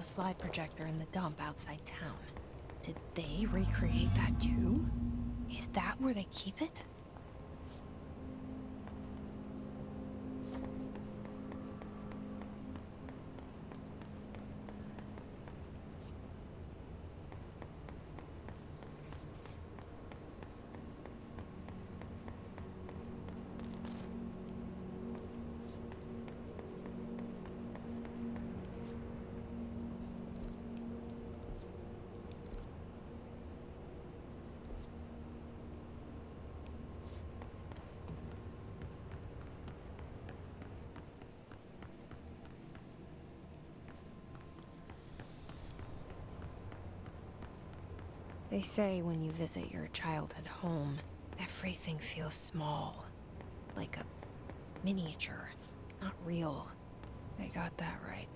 the slide projector in the dump outside town. Did they recreate that too? Is that where they keep it? They say when you visit your childhood home, everything feels small. Like a miniature, not real. They got that right.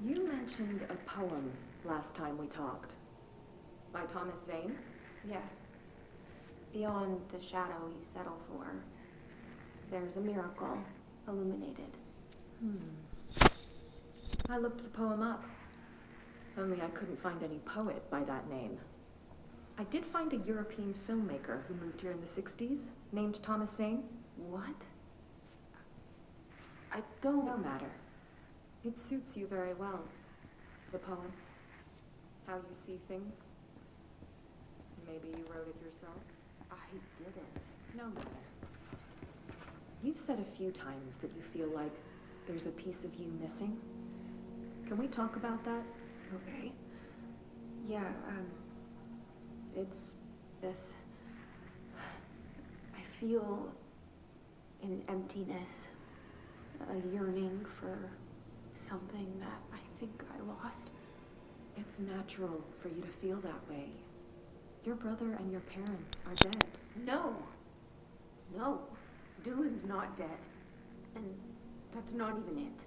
You mentioned a poem last time we talked. By Thomas Zane? Yes. Beyond the shadow you settle for, there's a miracle illuminated. I looked the poem up. Only I couldn't find any poet by that name. I did find a European filmmaker who moved here in the 60s, named Thomas Zane. What? I don't... No matter. It suits you very well, the poem. How you see things. Maybe you wrote it yourself. I didn't. No matter. You've said a few times that you feel like there's a piece of you missing. Can we talk about that? Okay. Yeah, it's this... I feel an emptiness, a yearning for something that I think I lost. It's natural for you to feel that way. Your brother and your parents are dead. No! No. Dylan's not dead. And that's not even it.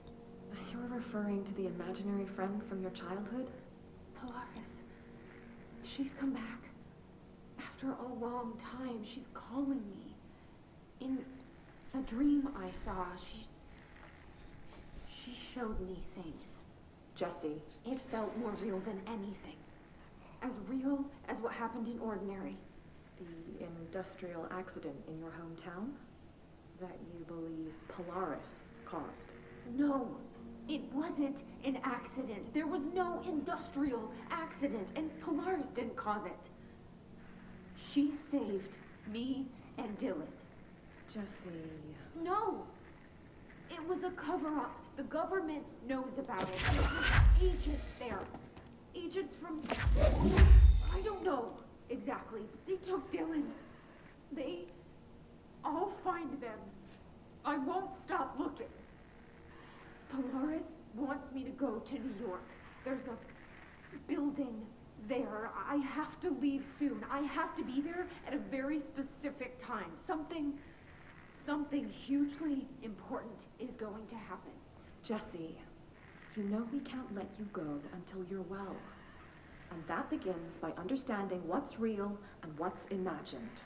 You're referring to the imaginary friend from your childhood? Polaris. She's come back. After a long time, she's calling me. In a dream I saw, she showed me things. Jesse. It felt more real than anything. As real as what happened in Ordinary. The industrial accident in your hometown? That you believe Polaris caused? No, it wasn't an accident. There was no industrial accident, and Polaris didn't cause it. She saved me and Dylan. Jesse... No! It was a cover-up. The government knows about it. There was agents there. Agents from... I don't know exactly, but they took Dylan. I'll find them. I won't stop looking. Polaris wants me to go to New York. There's a building there. I have to leave soon. I have to be there at a very specific time. Something hugely important is going to happen. Jesse, you know we can't let you go until you're well. And that begins by understanding what's real and what's imagined.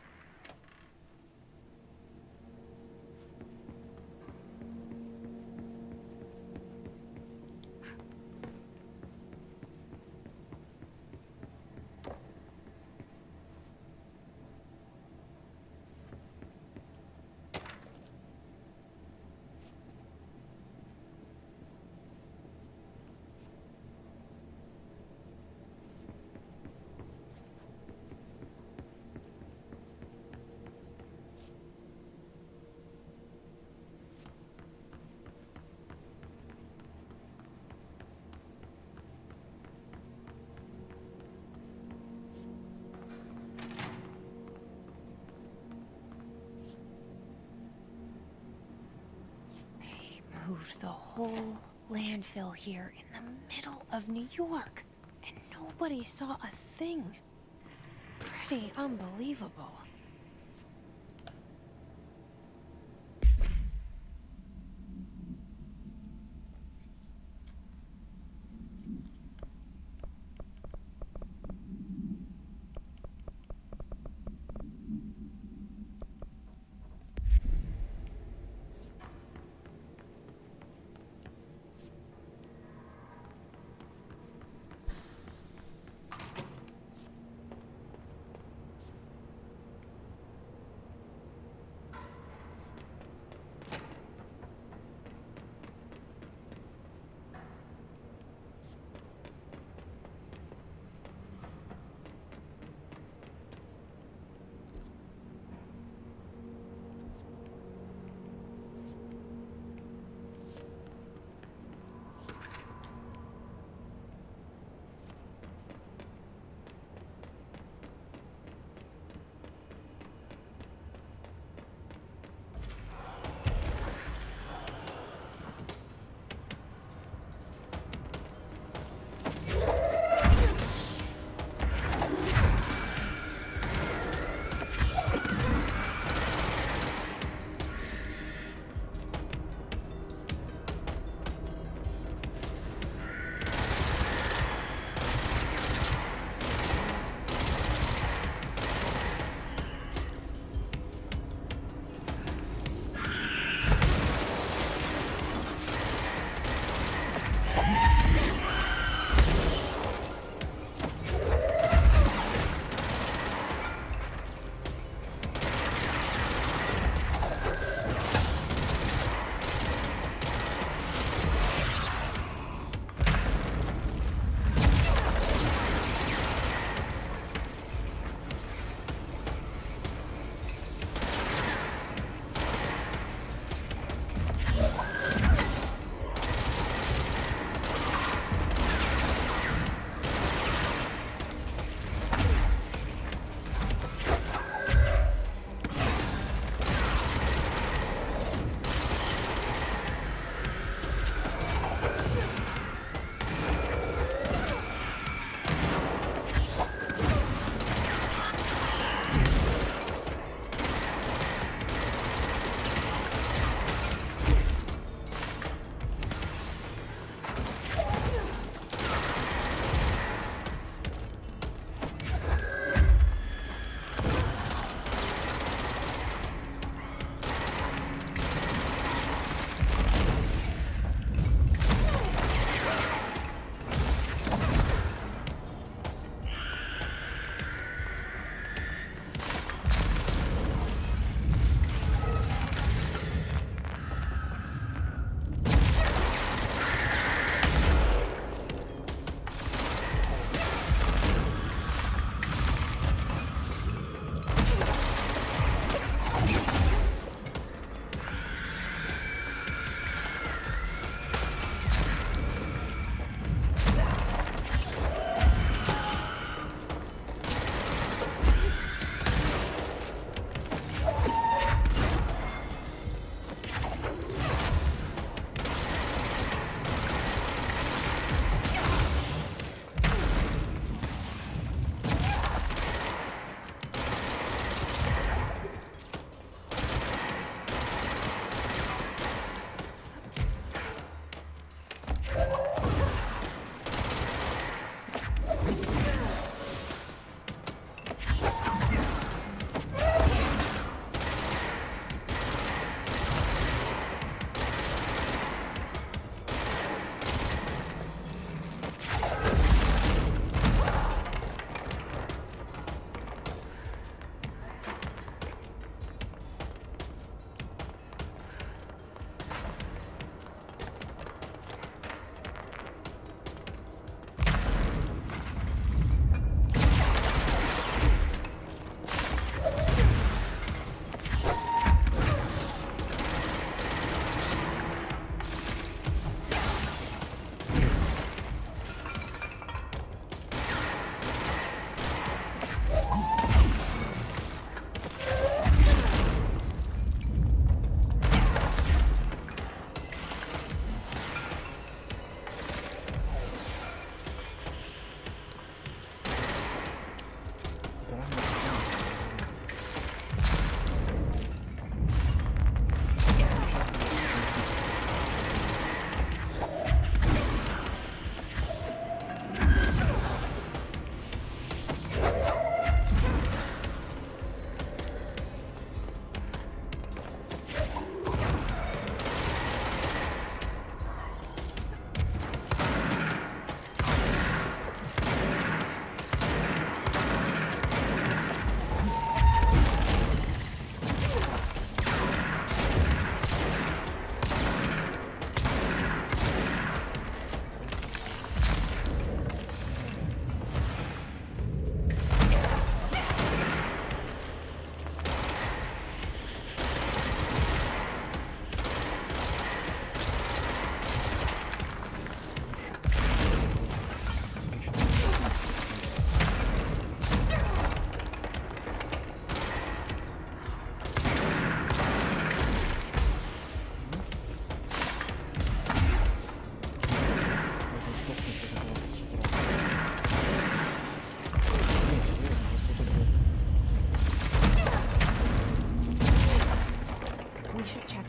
moved the whole landfill here in the middle of New York, and nobody saw a thing. Pretty unbelievable.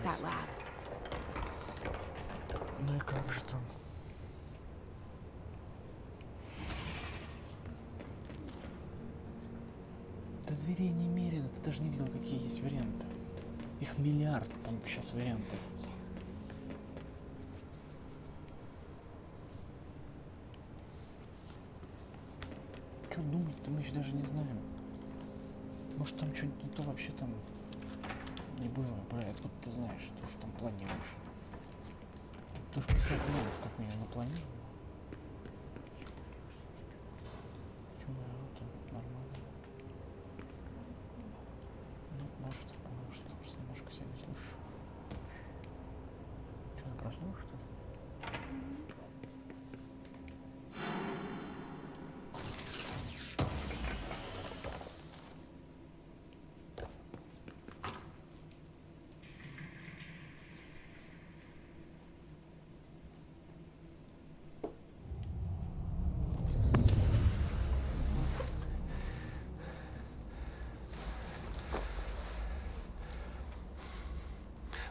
that lab. Ну и как же там? Да дверей немерено, ты даже не видел, какие есть варианты. Их миллиард там сейчас вариантов. Что думать-то мы еще даже не знаем. Может там что-нибудь не то вообще там не было. Бля, откуда ты знаешь, то, что там планируешь? Ты уж писать можешь, как меня напланировал. Чё, это нормально? Ну, может, потому что я просто немножко себя не слышу. Что, она проснулась, что ли?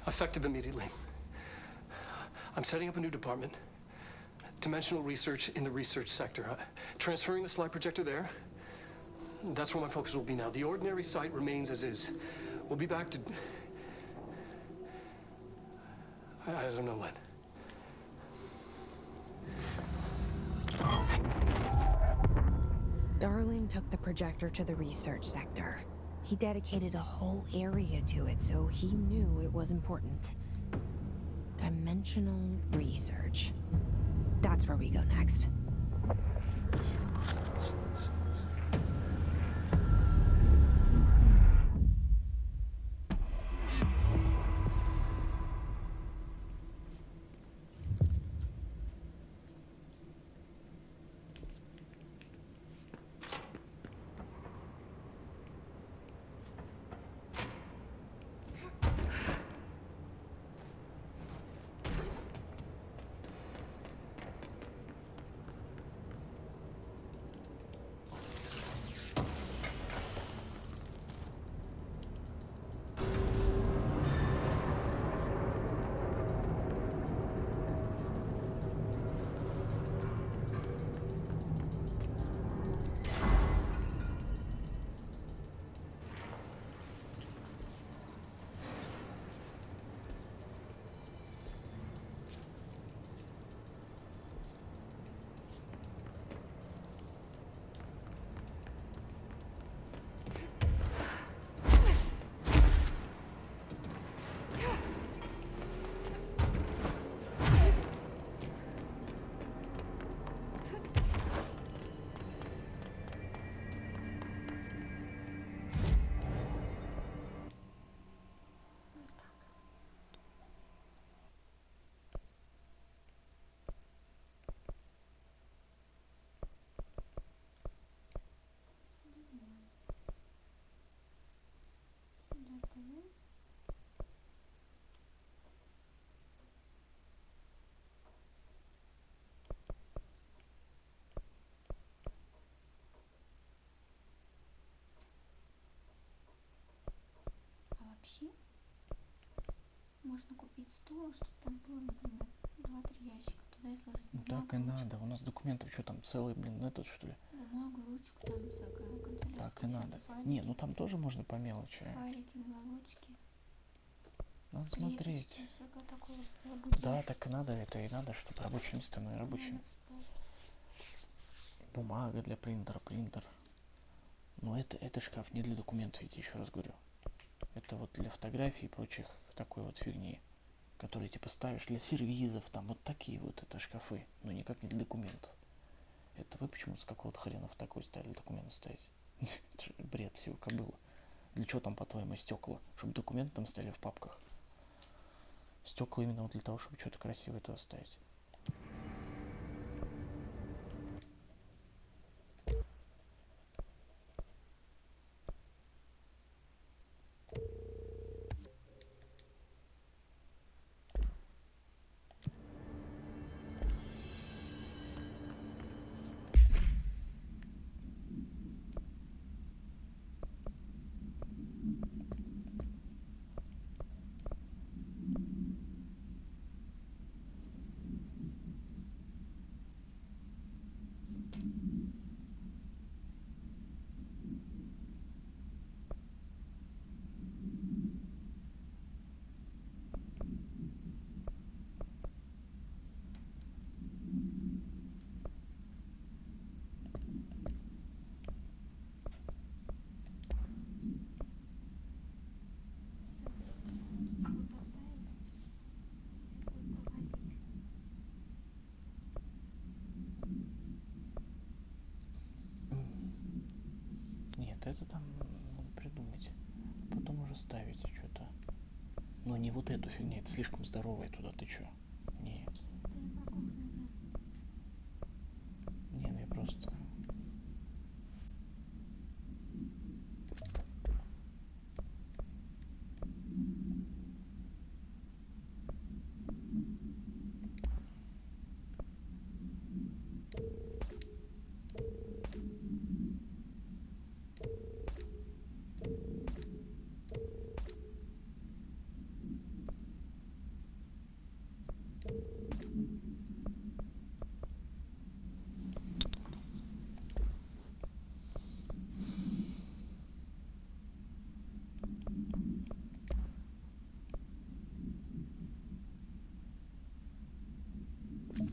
Effective immediately. I'm setting up a new department. Dimensional research in the research sector. Transferring the slide projector there. That's where my focus will be now. The ordinary site remains as is. We'll be back to... I don't know when. Darling took the projector to the research sector. He dedicated a whole area to it, so he knew it was important. Dimensional research. That's where we go next. А вообще можно купить стул, чтобы там было, например, 2-3 ящика, туда и сложить Ну бумагу, так и ручку. надо. У нас документов что там, целый, блин, этот что ли? Бумагу, ручку, там всякое, канцелярское, Так и надо. всякие Не, файлики, ну там тоже можно по мелочи. файлики, уголочки, Надо скрепочки, смотреть. всякое такое. Лабудя. Да, так и надо, это и надо, чтобы рабочее место, ну и рабочее. Надо вставить. Бумага для принтера, принтер. Но это шкаф не для документов, я тебе еще раз говорю. Это вот для фотографий и прочих такой вот фигни, которые типа ставишь для сервизов, там вот такие вот это шкафы, но никак не для документов. Это вы почему-то с какого-то хрена в такой стали документы ставить? Это же бред всего кобыла. Для чего там, по-твоему, стекла? Чтобы документы там стояли в папках. Стекла именно вот для того, чтобы что-то красивое туда ставить. ставить что-то. Но не вот эту фигню, это слишком здоровая туда, ты чё? Не. Не, ну я просто... Да.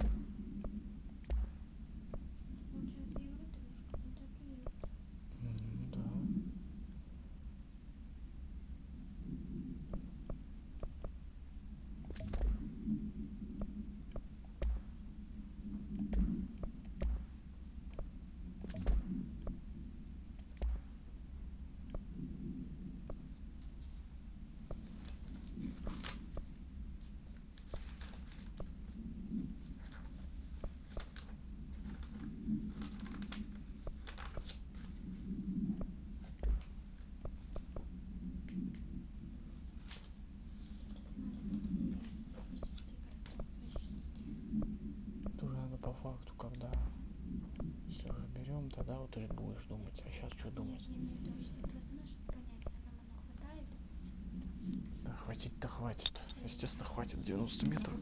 Тоже надо по факту, когда все берем, тогда вот и будешь думать. А сейчас что думать? Да хватить-то хватит. Естественно, хватит 90 метров.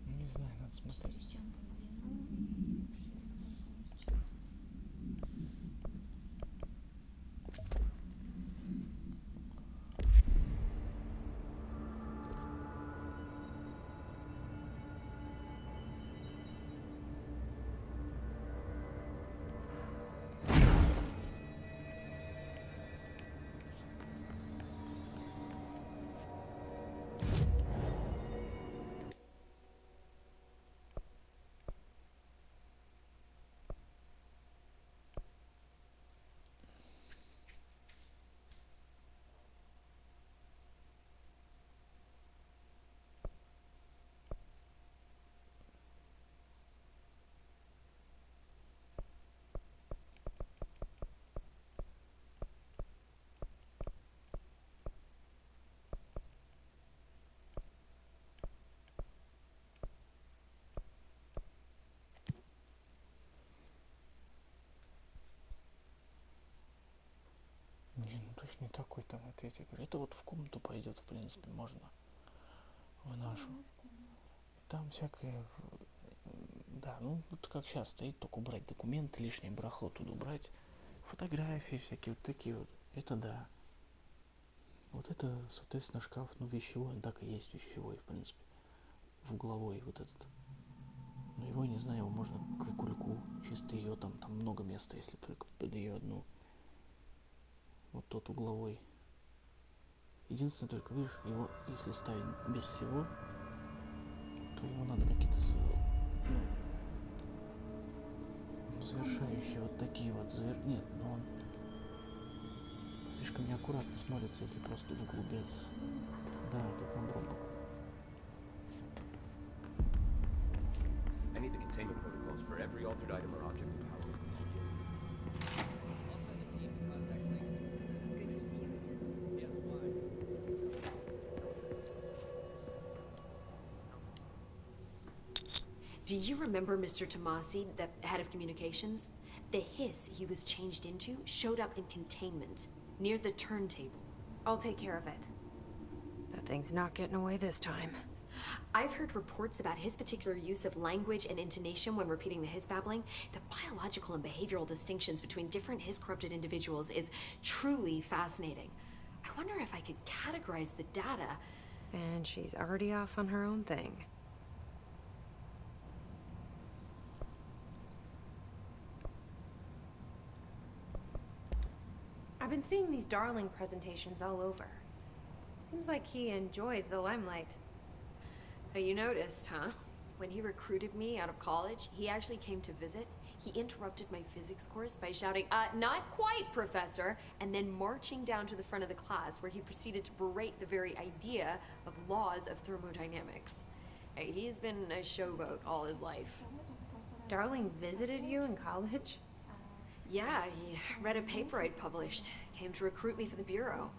Не знаю, надо смотреть. Не, ну точно не такой там ответ. Я говорю, это вот в комнату пойдет, в принципе, можно. В нашу. Там всякое... Да, ну вот как сейчас стоит, только убрать документы, лишнее барахло туда убрать. Фотографии всякие вот такие вот. Это да. Вот это, соответственно, шкаф, ну, вещевой, он так и есть вещевой, в принципе. В угловой вот этот. Но его, не знаю, его можно к кульку, чисто ее там много места, если только под ее одну. Вот тот угловой. Единственное, только видишь, его, если ставить без всего, то ему надо какие-то завершающие вот такие вот нет, но он слишком неаккуратно смотрится, если просто в углу без. Да, как обрубок. I need the containment protocols for every altered item or object in power. I'll send a team to contact Langston. Good to see you. Yeah, why? Do you remember Mr. Tomasi, the head of communications? The hiss he was changed into showed up in containment, near the turntable. I'll take care of it. That thing's not getting away this time. I've heard reports about his particular use of language and intonation when repeating the hiss babbling. The biological and behavioral distinctions between different hiss-corrupted individuals is truly fascinating. I wonder if I could categorize the data. And she's already off on her own thing. I've been seeing these Darling presentations all over. Seems like he enjoys the limelight. So you noticed, huh? When he recruited me out of college, he actually came to visit. He interrupted my physics course by shouting, not quite, Professor, and then marching down to the front of the class where he proceeded to berate the very idea of laws of thermodynamics. Hey, he's been a showboat all his life. Darling visited you in college? Yeah, he read a paper I'd published, came to recruit me for the Bureau.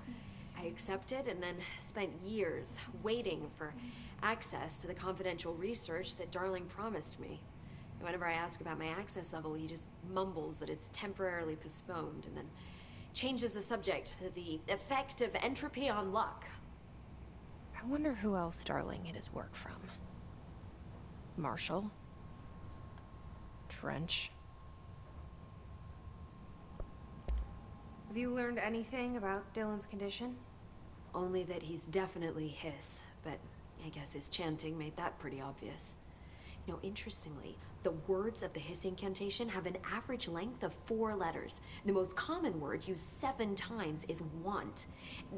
I accepted and then spent years waiting for access to the confidential research that Darling promised me. And whenever I ask about my access level, he just mumbles that it's temporarily postponed and then changes the subject to the effect of entropy on luck. I wonder who else Darling had his work from. Marshall? Trench? Have you learned anything about Dylan's condition? Only that he's definitely Hiss, but I guess his chanting made that pretty obvious. You know, interestingly, the words of the Hiss incantation have an average length of 4 letters. The most common word used 7 times is want.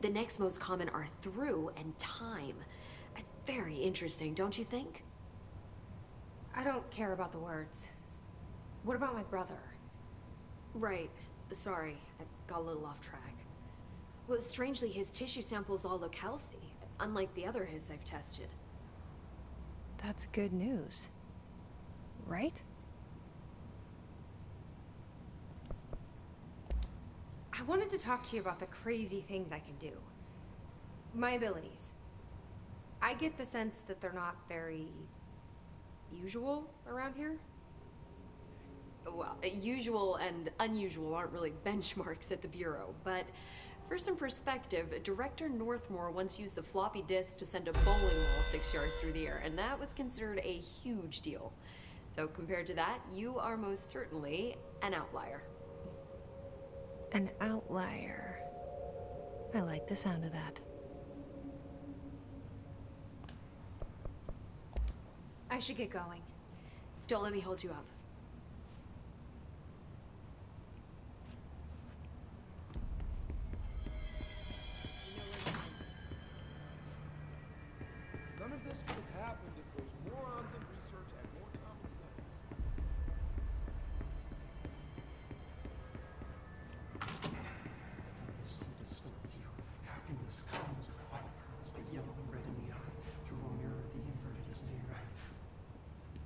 The next most common are through and time. It's very interesting, don't you think? I don't care about the words. What about my brother? Right. Sorry, I got a little off track. Well, strangely, his tissue samples all look healthy, unlike the other Hiss I've tested. That's good news. Right? I wanted to talk to you about the crazy things I can do. My abilities. I get the sense that they're not very usual around here. Well, usual and unusual aren't really benchmarks at the Bureau, but for some perspective, Director Northmore once used the floppy disk to send a bowling ball 6 yards through the air, and that was considered a huge deal. So compared to that, you are most certainly an outlier. An outlier. I like the sound of that. I should get going. Don't let me hold you up. None of this would have happened if those morons in research had more common sense. Happiness comes with white pearls, the yellow and red in the eye. Through a mirror, the inverted is made right.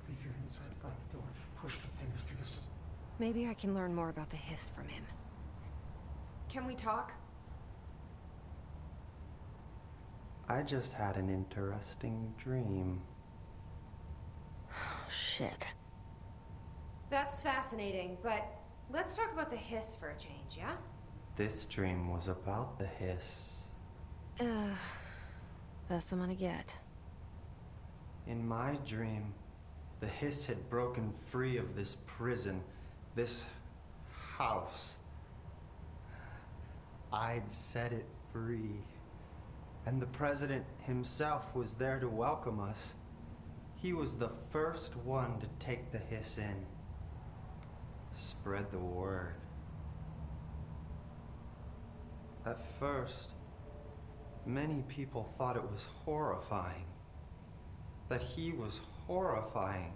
Leave your inside by the door. Push the fingers through the soul. Maybe I can learn more about the Hiss from him. Can we talk? I just had an interesting dream. Shit. That's fascinating, but let's talk about the Hiss for a change, yeah? This dream was about the Hiss. Best I'm gonna get. In my dream, the Hiss had broken free of this prison, this house. I'd set it free. And the president himself was there to welcome us. He was the first one to take the Hiss in. Spread the word. At first, many people thought it was horrifying. That he was horrifying.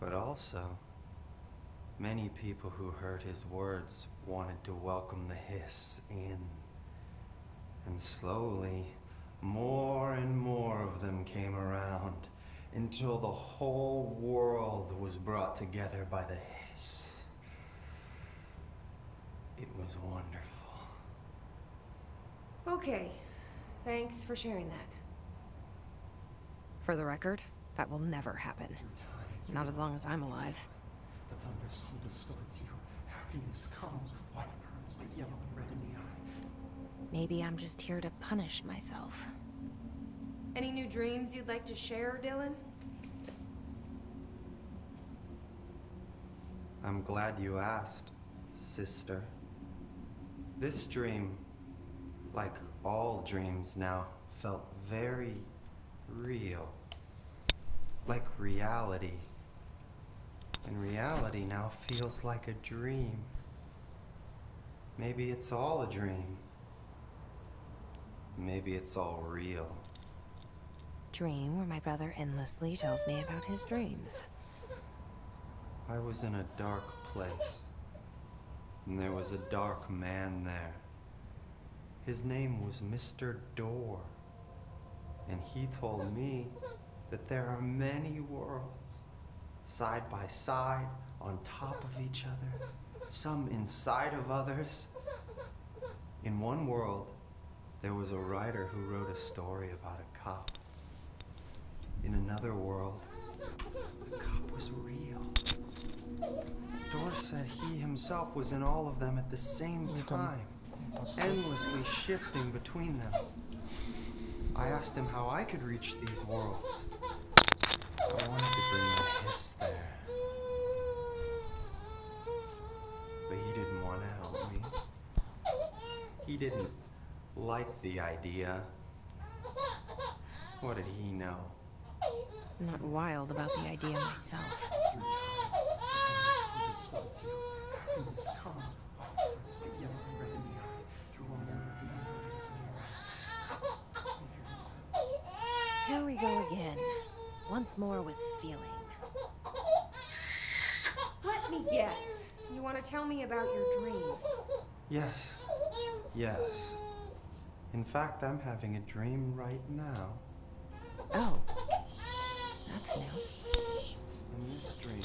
But also, many people who heard his words wanted to welcome the Hiss in. And slowly, more and more of them came around until the whole world was brought together by the Hiss. It was wonderful. Okay. Thanks for sharing that. For the record, that will never happen. Not as long as I'm alive. The thunderous heat distorts you. Happiness comes with white pearls, the yellow and red in the eye. Maybe I'm just here to punish myself. Any new dreams you'd like to share, Dylan? I'm glad you asked, sister. This dream, like all dreams now, felt very real. Like reality. And reality now feels like a dream. Maybe it's all a dream. Maybe it's all real. Dream where my brother endlessly tells me about his dreams. I was in a dark place, and there was a dark man there. His name was Mr. Door, and he told me that there are many worlds, side by side, on top of each other, some inside of others. In one world, there was a writer who wrote a story about a cop. In another world, the cop was real. Door said he himself was in all of them at the same time, endlessly shifting between them. I asked him how I could reach these worlds. I wanted to bring the hiss there. But he didn't want to help me. He didn't like the idea. What did he know? I'm not wild about the idea myself. Here we go again. Once more with feeling. Let me guess. You want to tell me about your dream? Yes. Yes. In fact, I'm having a dream right now. Oh. That's new. In this dream,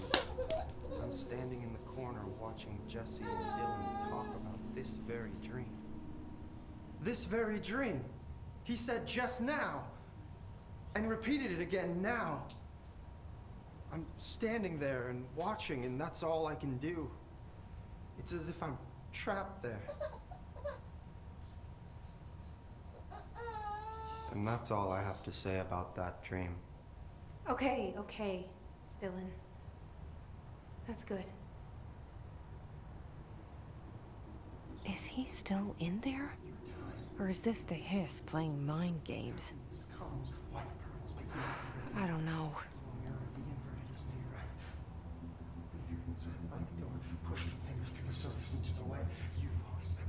I'm standing in the corner watching Jesse and Dylan talk about this very dream. This very dream! He said just now! And repeated it again now. I'm standing there and watching, and that's all I can do. It's as if I'm trapped there. And that's all I have to say about that dream. Okay, Dylan. That's good. Is he still in there? Or is this the hiss playing mind games? I don't know. Push the fingers through the surface into the way. You've always been